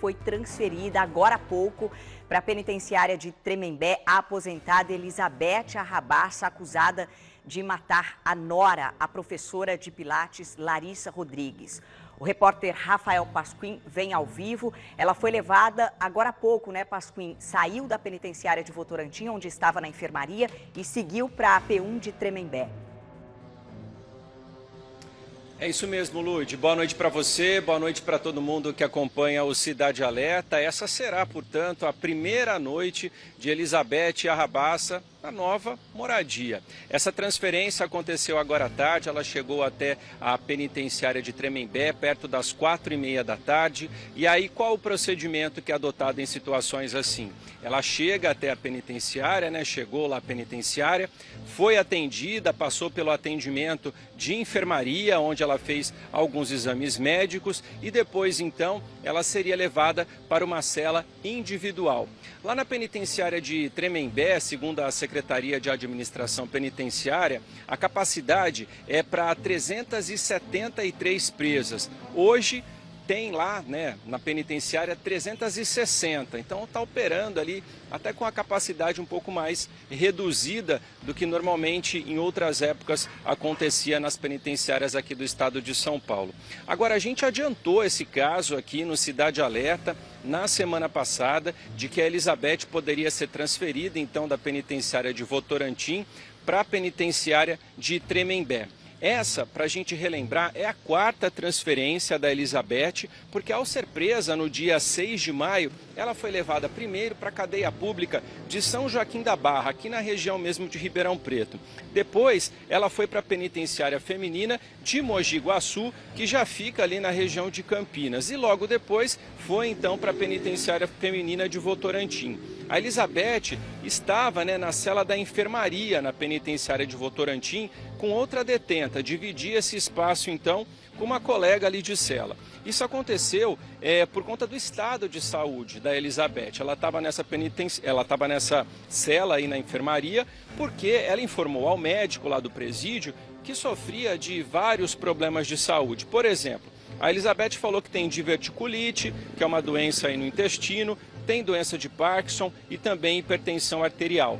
foi transferida agora há pouco para a penitenciária de Tremembé a aposentada Elizabeth Arrabaça, acusada de matar a nora, a professora de Pilates Larissa Rodrigues. O repórter Rafael Pasquim vem ao vivo. Ela foi levada agora há pouco, né, Pasquim? Saiu da penitenciária de Votorantim, onde estava na enfermaria, e seguiu para a P1 de Tremembé. É isso mesmo, Lude. Boa noite para você, boa noite para todo mundo que acompanha o Cidade Alerta. Essa será, portanto, a primeira noite de Elizabeth Arrabaça na nova moradia. Essa transferência aconteceu agora à tarde, ela chegou até a penitenciária de Tremembé, perto das 4h30 da tarde. E aí, qual o procedimento que é adotado em situações assim? Ela chega até a penitenciária, né? Chegou lá à penitenciária, foi atendida, passou pelo atendimento de enfermaria, onde ela fez alguns exames médicos e depois, então, ela seria levada para uma cela individual. Lá na penitenciária de Tremembé, segundo a Secretaria de Administração Penitenciária, a capacidade é para 373 presas. Hoje, tem lá, né, na penitenciária 360, então está operando ali até com a capacidade um pouco mais reduzida do que normalmente em outras épocas acontecia nas penitenciárias aqui do estado de São Paulo. Agora, a gente adiantou esse caso aqui no Cidade Alerta na semana passada, de que a Elizabeth poderia ser transferida então da penitenciária de Votorantim para a penitenciária de Tremembé. Essa, para a gente relembrar, é a quarta transferência da Elizabeth, porque ao ser presa no dia 6 de maio, ela foi levada primeiro para a cadeia pública de São Joaquim da Barra, aqui na região mesmo de Ribeirão Preto. Depois, ela foi para a penitenciária feminina de Mogi Guaçu, que já fica ali na região de Campinas. E logo depois, foi então para a penitenciária feminina de Votorantim. A Elizabeth estava, né, na cela da enfermaria, na penitenciária de Votorantim, com outra detenta, dividia esse espaço então com uma colega ali de cela. Isso aconteceu por conta do estado de saúde da Elizabeth. Ela estava nessa cela aí na enfermaria porque ela informou ao médico lá do presídio que sofria de vários problemas de saúde. Por exemplo, a Elizabeth falou que tem diverticulite, que é uma doença aí no intestino, tem doença de Parkinson e também hipertensão arterial.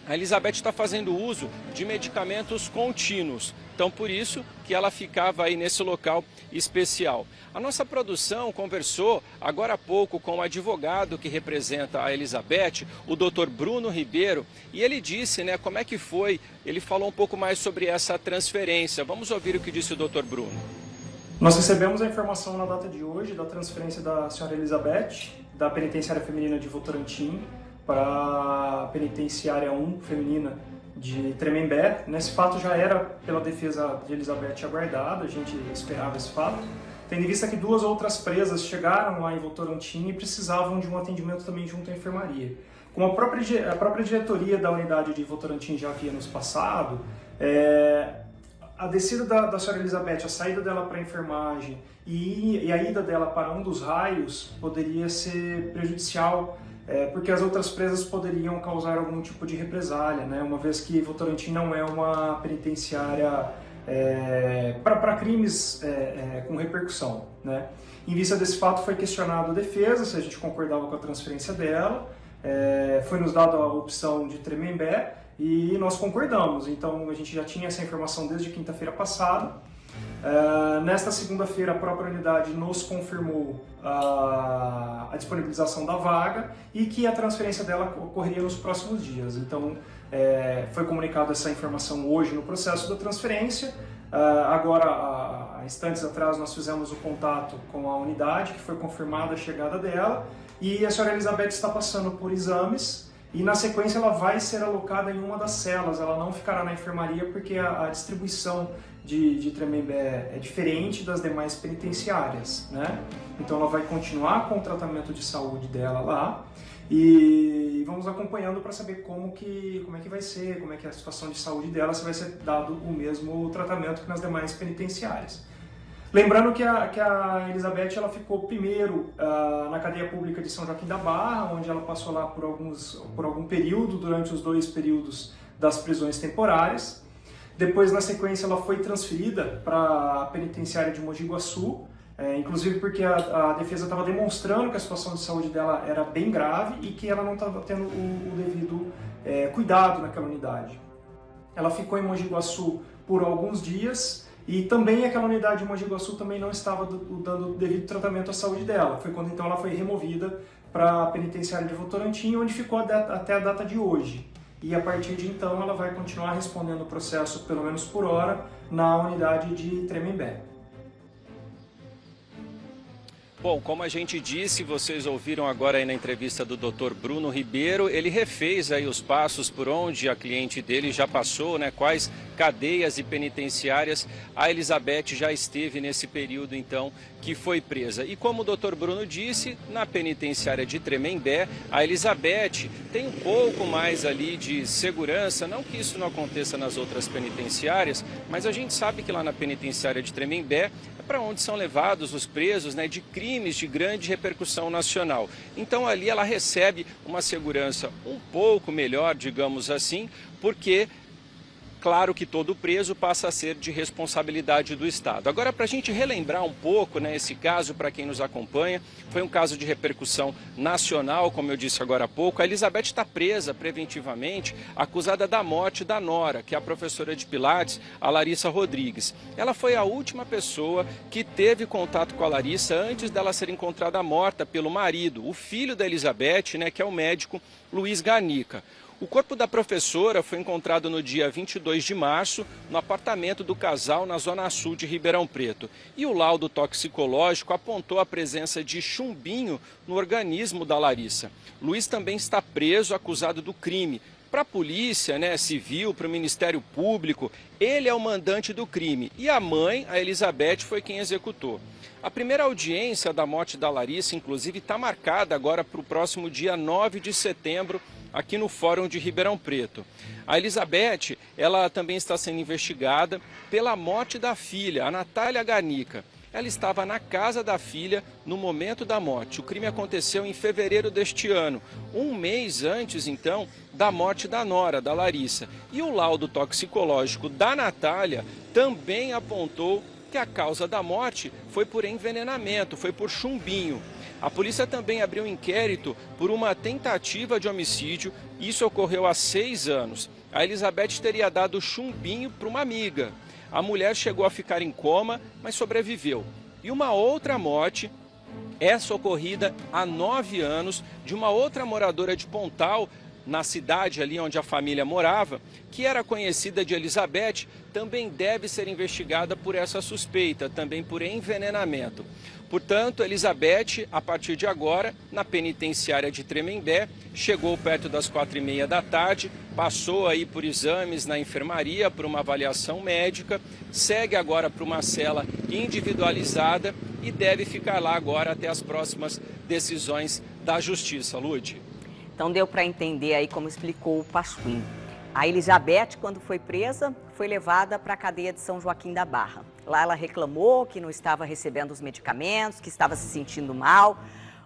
A Elizabeth está fazendo uso de medicamentos contínuos, então por isso que ela ficava aí nesse local especial. A nossa produção conversou agora há pouco com o advogado que representa a Elizabeth, o Dr. Bruno Ribeiro, e ele disse, né, como é que foi, ele falou um pouco mais sobre essa transferência. Vamos ouvir o que disse o Dr. Bruno. Nós recebemos a informação na data de hoje da transferência da senhora Elizabeth, da penitenciária feminina de Votorantim, para a penitenciária 1 feminina de Tremembé. Nesse fato já era pela defesa de Elizabeth aguardado, a gente esperava esse fato, tendo em vista que duas outras presas chegaram lá em Votorantim e precisavam de um atendimento também junto à enfermaria. Como a própria diretoria da unidade de Votorantim já havia nos passado, a descida da senhora Elizabeth, a saída dela para a enfermagem e a ida dela para um dos raios poderia ser prejudicial, porque as outras presas poderiam causar algum tipo de represália, né? Uma vez que Votorantim não é uma penitenciária para crimes com repercussão, né? Em vista desse fato, foi questionado a defesa se a gente concordava com a transferência dela, foi nos dada a opção de Tremembé, e nós concordamos, então a gente já tinha essa informação desde quinta-feira passada. Nesta segunda-feira, a própria unidade nos confirmou a disponibilização da vaga e que a transferência dela ocorreria nos próximos dias. Então, foi comunicada essa informação hoje no processo da transferência. Agora, há instantes atrás, nós fizemos o contato com a unidade, que foi confirmada a chegada dela, e a senhora Elizabeth está passando por exames. E na sequência ela vai ser alocada em uma das celas, ela não ficará na enfermaria porque a distribuição de Tremembé é diferente das demais penitenciárias, né? Então ela vai continuar com o tratamento de saúde dela lá e vamos acompanhando para saber como é que vai ser, como é que é a situação de saúde dela, se vai ser dado o mesmo tratamento que nas demais penitenciárias. Lembrando que a Elizabeth ela ficou primeiro na cadeia pública de São Joaquim da Barra, onde ela passou lá por algum período, durante os 2 períodos das prisões temporárias. Depois, na sequência, ela foi transferida para a penitenciária de Mogi Guaçu, Inclusive porque a defesa estava demonstrando que a situação de saúde dela era bem grave e que ela não estava tendo o devido cuidado naquela unidade. Ela ficou em Mogi Guaçu por alguns dias e também aquela unidade de Mogi Guaçu também não estava dando o devido tratamento à saúde dela. Foi quando então ela foi removida para a penitenciária de Votorantim, onde ficou até a data de hoje. E a partir de então ela vai continuar respondendo o processo, pelo menos por hora, na unidade de Tremembé. Bom, como a gente disse, vocês ouviram agora aí na entrevista do Dr. Bruno Ribeiro, ele refez aí os passos por onde a cliente dele já passou, né? Quais cadeias e penitenciárias a Elizabeth já esteve nesse período, então, que foi presa. E como o Dr. Bruno disse, na penitenciária de Tremembé, a Elizabeth tem um pouco mais ali de segurança, não que isso não aconteça nas outras penitenciárias, mas a gente sabe que lá na penitenciária de Tremembé é para onde são levados os presos, né, de crimes de grande repercussão nacional. Então ali ela recebe uma segurança um pouco melhor, digamos assim, porque claro que todo preso passa a ser de responsabilidade do Estado. Agora, para a gente relembrar um pouco, né, esse caso, para quem nos acompanha, foi um caso de repercussão nacional, como eu disse agora há pouco. A Elizabeth está presa preventivamente, acusada da morte da nora, que é a professora de Pilates, a Larissa Rodrigues. Ela foi a última pessoa que teve contato com a Larissa antes dela ser encontrada morta pelo marido, o filho da Elizabeth, né, que é o médico Luiz Garnica. O corpo da professora foi encontrado no dia 22 de março, no apartamento do casal na zona sul de Ribeirão Preto. E o laudo toxicológico apontou a presença de chumbinho no organismo da Larissa. Luiz também está preso, acusado do crime. Para a polícia, né, civil, para o Ministério Público, ele é o mandante do crime. E a mãe, a Elizabeth, foi quem executou. A primeira audiência da morte da Larissa, inclusive, está marcada agora para o próximo dia 9 de setembro, aqui no Fórum de Ribeirão Preto. A Elizabeth, ela também está sendo investigada pela morte da filha, a Natália Garnica. Ela estava na casa da filha no momento da morte. O crime aconteceu em fevereiro deste ano, um mês antes, então, da morte da nora, da Larissa. E o laudo toxicológico da Natália também apontou que a causa da morte foi por envenenamento, foi por chumbinho. A polícia também abriu um inquérito por uma tentativa de homicídio. Isso ocorreu há 6 anos. A Elizabeth teria dado chumbinho para uma amiga. A mulher chegou a ficar em coma, mas sobreviveu. E uma outra morte, essa ocorrida há 9 anos, de uma outra moradora de Pontal, na cidade ali onde a família morava, que era conhecida de Elizabeth, também deve ser investigada por essa suspeita, também por envenenamento. Portanto, Elizabeth, a partir de agora, na penitenciária de Tremembé, chegou perto das 4h30 da tarde, passou aí por exames na enfermaria, por uma avaliação médica, segue agora para uma cela individualizada e deve ficar lá agora até as próximas decisões da Justiça. Lude. Então deu para entender aí como explicou o Pasquim. A Elizabeth, quando foi presa, foi levada para a cadeia de São Joaquim da Barra. Lá ela reclamou que não estava recebendo os medicamentos, que estava se sentindo mal.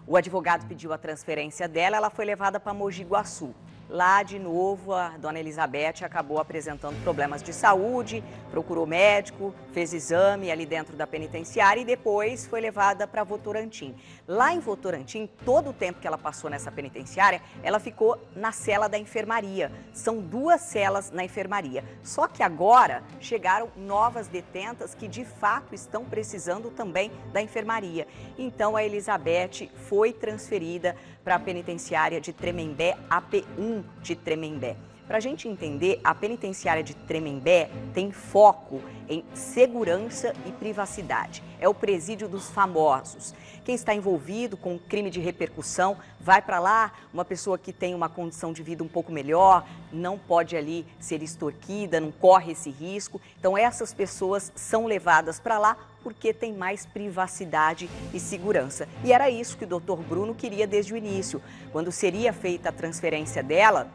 O advogado pediu a transferência dela, ela foi levada para Mogi Guaçu. Lá, de novo, a dona Elizabeth acabou apresentando problemas de saúde, procurou médico, fez exame ali dentro da penitenciária e depois foi levada para Votorantim. Lá em Votorantim, todo o tempo que ela passou nessa penitenciária, ela ficou na cela da enfermaria. São 2 celas na enfermaria. Só que agora chegaram novas detentas que, de fato, estão precisando também da enfermaria. Então, a Elizabeth foi transferida para a penitenciária de Tremembé, AP1 de Tremembé. Para a gente entender, a penitenciária de Tremembé tem foco em segurança e privacidade. É o presídio dos famosos. Quem está envolvido com crime de repercussão vai para lá, uma pessoa que tem uma condição de vida um pouco melhor, não pode ali ser extorquida, não corre esse risco. Então essas pessoas são levadas para lá porque tem mais privacidade e segurança. E era isso que o Dr. Bruno queria desde o início. Quando seria feita a transferência dela,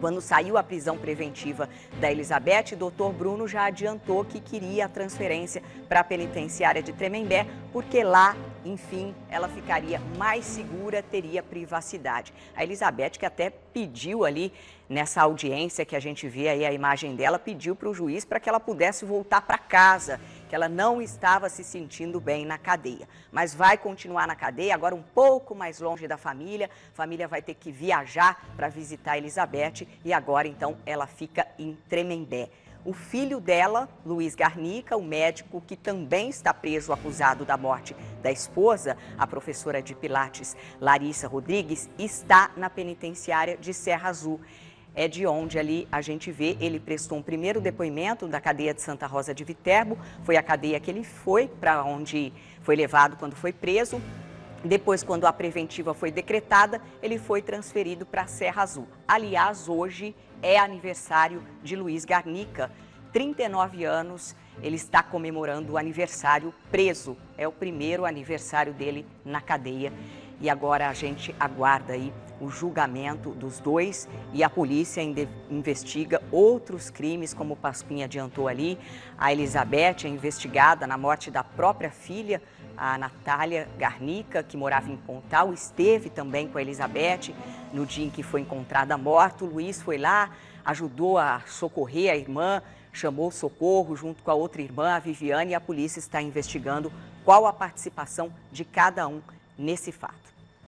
quando saiu a prisão preventiva da Elizabeth, o Dr. Bruno já adiantou que queria a transferência para a penitenciária de Tremembé, porque lá, enfim, ela ficaria mais segura, teria privacidade. A Elizabeth, que até pediu ali, nessa audiência que a gente vê aí a imagem dela, pediu para o juiz para que ela pudesse voltar para casa que ela não estava se sentindo bem na cadeia. Mas vai continuar na cadeia, agora um pouco mais longe da família. A família vai ter que viajar para visitar a Elizabeth e agora, então, ela fica em Tremembé. O filho dela, Luiz Garnica, o médico que também está preso acusado da morte da esposa, a professora de Pilates Larissa Rodrigues, está na penitenciária de Serra Azul. É de onde ali a gente vê, ele prestou um primeiro depoimento da cadeia de Santa Rosa de Viterbo, foi a cadeia que ele foi, para onde foi levado quando foi preso. Depois, quando a preventiva foi decretada, ele foi transferido para Serra Azul. Aliás, hoje é aniversário de Luiz Garnica, 39 anos, ele está comemorando o aniversário preso. É o primeiro aniversário dele na cadeia. E agora a gente aguarda aí o julgamento dos dois e a polícia ainda investiga outros crimes, como o Paspinha adiantou ali. A Elizabeth é investigada na morte da própria filha, a Natália Garnica, que morava em Pontal, esteve também com a Elizabeth no dia em que foi encontrada morta. O Luiz foi lá, ajudou a socorrer a irmã, chamou socorro junto com a outra irmã, a Viviane, e a polícia está investigando qual a participação de cada um nesse fato.